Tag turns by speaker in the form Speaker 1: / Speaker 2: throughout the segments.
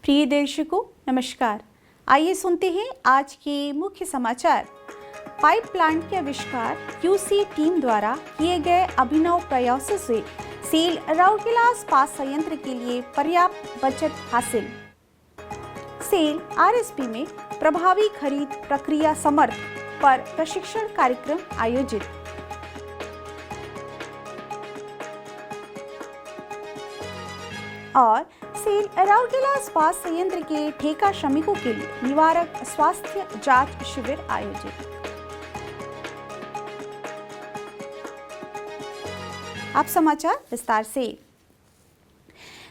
Speaker 1: प्रिय दर्शकों नमस्कार। आइए सुनते हैं आज के मुख्य समाचार। पाइप प्लांट के आविष्कार क्यूसी टीम द्वारा किए गए अभिनव प्रयासों से सेल राउरकेला इस्पात संयंत्र के लिए पर्याप्त बचत हासिल। सेल आरएसपी में प्रभावी खरीद प्रक्रिया समर्थ पर प्रशिक्षण कार्यक्रम आयोजित। और सेल राउरकेला इस्पात संयंत्र के ठेका श्रमिकों के लिए निवारक स्वास्थ्य जांच शिविर आयोजित। अब समाचार विस्तार से।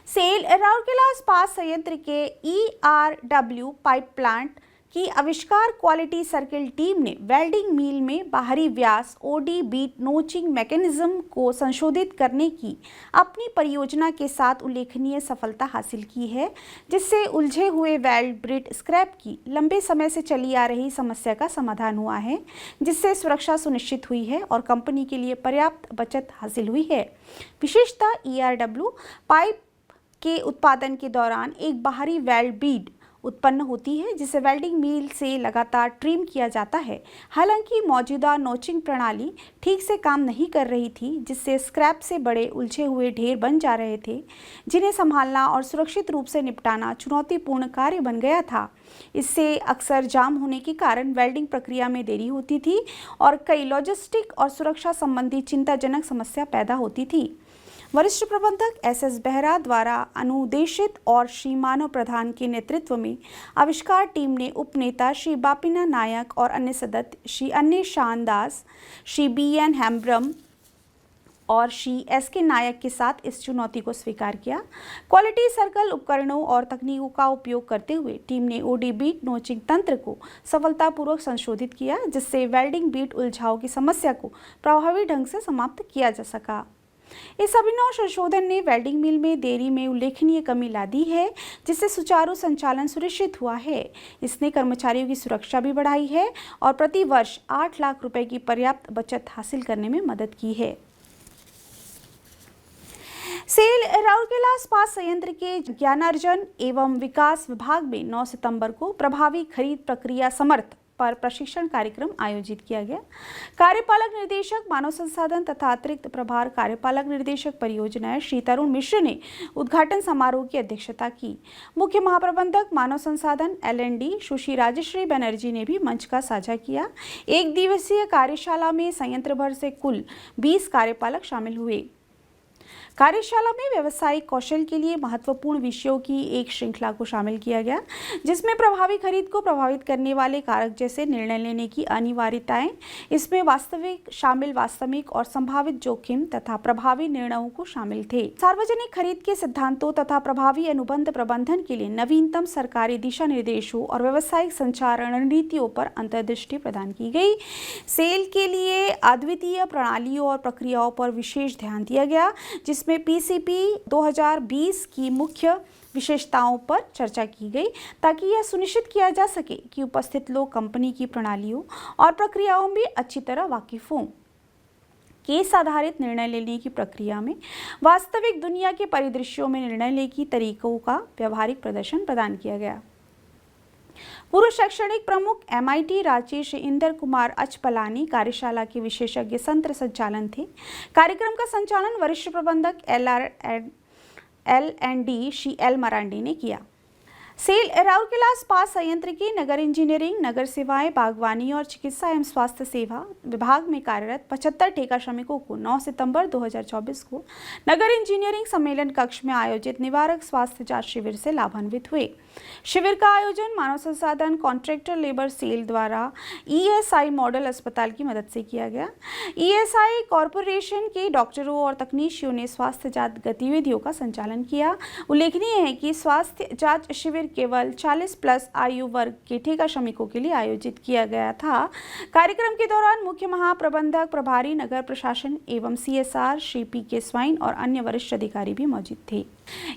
Speaker 1: सेल राउरकेला इस्पात संयंत्र के ERW पाइप प्लांट की आविष्कार क्वालिटी सर्किल टीम ने वेल्डिंग मील में बाहरी व्यास ओडी बीट नोचिंग मैकेनिज्म को संशोधित करने की अपनी परियोजना के साथ उल्लेखनीय सफलता हासिल की है, जिससे उलझे हुए वेल्ड ब्रिट स्क्रैप की लंबे समय से चली आ रही समस्या का समाधान हुआ है, जिससे सुरक्षा सुनिश्चित हुई है और कंपनी के लिए पर्याप्त बचत हासिल हुई है। विशेषतः ERW पाइप के उत्पादन के दौरान एक बाहरी वेल्ड बीड उत्पन्न होती है, जिसे वेल्डिंग मील से लगातार ट्रिम किया जाता है। हालांकि मौजूदा नोचिंग प्रणाली ठीक से काम नहीं कर रही थी, जिससे स्क्रैप से बड़े उलझे हुए ढेर बन जा रहे थे, जिन्हें संभालना और सुरक्षित रूप से निपटाना चुनौतीपूर्ण कार्य बन गया था। इससे अक्सर जाम होने के कारण वेल्डिंग प्रक्रिया में देरी होती थी और कई लॉजिस्टिक और सुरक्षा संबंधी चिंताजनक समस्या पैदा होती थी। वरिष्ठ प्रबंधक SS बेहरा द्वारा अनुदेशित और श्री मानव प्रधान के नेतृत्व में आविष्कार टीम ने उपनेता श्री बापिना नायक और अन्य सदस्य श्री अन्य शानदास, श्री BN हेम्ब्रम और श्री SK नायक के साथ इस चुनौती को स्वीकार किया। क्वालिटी सर्कल उपकरणों और तकनीकों का उपयोग करते हुए टीम ने ओडी बीट नोचिंग तंत्र को सफलतापूर्वक संशोधित किया, जिससे वेल्डिंग बीट उलझाव की समस्या को प्रभावी ढंग से समाप्त किया जा सका। इस अभिनव संशोधन ने वेल्डिंग मिल में देरी में उल्लेखनीय कमी ला दी है, जिससे सुचारू संचालन सुनिश्चित हुआ है। इसने कर्मचारियों की सुरक्षा भी बढ़ाई है और प्रति वर्ष 8 लाख रुपए की पर्याप्त बचत हासिल करने में मदद की है। सेल राउरकेला इस्पात संयंत्र के ज्ञानार्जन एवं विकास विभाग में 9 सितंबर को प्रभावी खरीद प्रक्रिया समर्थ पर प्रशिक्षण कार्यक्रम आयोजित किया गया। कार्यपालक निर्देशक मानव संसाधन तथा अतिरिक्त प्रभार कार्यपालक निर्देशक परियोजनाएं श्री तरुण मिश्र ने उद्घाटन समारोह की अध्यक्षता की। मुख्य महाप्रबंधक मानव संसाधन LND सुश्री राजश्री बनर्जी ने भी मंच का साझा किया। एक दिवसीय कार्यशाला में संयंत्र भर से कुल 20 कार्यपालक शामिल हुए। कार्यशाला में व्यवसायिक कौशल के लिए महत्वपूर्ण विषयों की एक श्रृंखला को शामिल किया गया, जिसमें प्रभावी खरीद को प्रभावित करने वाले कारक जैसे निर्णय लेने की अनिवार्यताएं, इसमें वास्तविक और संभावित जोखिम तथा प्रभावी निर्णयों को शामिल थे। सार्वजनिक खरीद के सिद्धांतों तथा प्रभावी अनुबंध प्रबंधन के लिए नवीनतम सरकारी दिशा निर्देशों और व्यवसायिक संचार रणनीतियों पर अंतर्दृष्टि प्रदान की गई। सेल के लिए अद्वितीय प्रणालियों और प्रक्रियाओं पर विशेष ध्यान दिया गया, जिसमें PCP 2020 की मुख्य विशेषताओं पर चर्चा की गई, ताकि यह सुनिश्चित किया जा सके कि उपस्थित लोग कंपनी की प्रणालियों और प्रक्रियाओं में अच्छी तरह वाकिफ हों। केस आधारित निर्णय लेने की प्रक्रिया में वास्तविक दुनिया के परिदृश्यों में निर्णय लेने की तरीकों का व्यवहारिक प्रदर्शन प्रदान किया गया। पूर्व शैक्षणिक प्रमुख MIT रांची श्री इंदर कुमार अचपलानी कार्यशाला के विशेषज्ञ सत्र संचालन थे। कार्यक्रम का संचालन वरिष्ठ प्रबंधक LND श्री L मरांडी ने किया। सेल राउरकेला इस्पात संयंत्र के नगर इंजीनियरिंग, नगर सेवाएं, बागवानी और चिकित्सा एवं स्वास्थ्य सेवा विभाग में कार्यरत 75 ठेका श्रमिकों को 9 सितंबर 2024 को नगर इंजीनियरिंग सम्मेलन कक्ष में आयोजित निवारक स्वास्थ्य जांच शिविर से लाभान्वित हुए। शिविर का आयोजन मानव संसाधन कॉन्ट्रैक्टर लेबर सेल द्वारा ESI मॉडल अस्पताल की मदद से किया गया। ESI कॉरपोरेशन के डॉक्टरों और तकनीशियों ने स्वास्थ्य जांच गतिविधियों का संचालन किया। उल्लेखनीय है कि स्वास्थ्य जांच शिविर केवल 40+ आयु वर्ग के ठेका श्रमिकों के लिए आयोजित किया गया था। कार्यक्रम के दौरान मुख्य महाप्रबंधक प्रभारी नगर प्रशासन एवं CSR श्री PK स्वाइन और अन्य वरिष्ठ अधिकारी भी मौजूद थे।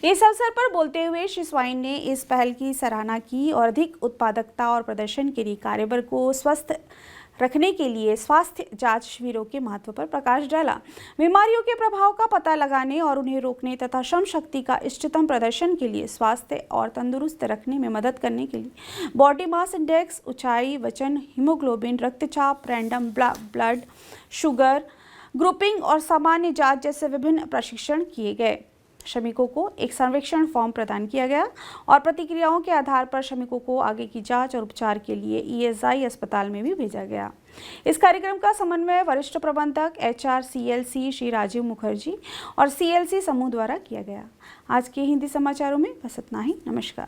Speaker 1: इस अवसर पर बोलते हुए श्री स्वाइन ने इस पहल की सराहना की और अधिक उत्पादकता और प्रदर्शन के लिए कार्यबल को स्वस्थ रखने के लिए स्वास्थ्य जांच शिविरों के महत्व पर प्रकाश डाला। बीमारियों के प्रभाव का पता लगाने और उन्हें रोकने तथा श्रम शक्ति का इष्टतम प्रदर्शन के लिए स्वास्थ्य और तंदुरुस्त रखने में मदद करने के लिए बॉडी मास इंडेक्स, ऊंचाई, वजन, हीमोग्लोबिन, रक्तचाप, रैंडम ब्लड शुगर ग्रुपिंग और सामान्य जांच जैसे विभिन्न प्रशिक्षण किए गए। श्रमिकों को एक सर्वेक्षण फॉर्म प्रदान किया गया और प्रतिक्रियाओं के आधार पर श्रमिकों को आगे की जांच और उपचार के लिए ईएसआई अस्पताल में भी भेजा गया। इस कार्यक्रम का समन्वय वरिष्ठ प्रबंधक एचआर सीएलसी श्री राजीव मुखर्जी और सीएलसी समूह द्वारा किया गया। आज के हिंदी समाचारों में बस इतना ही। नमस्कार।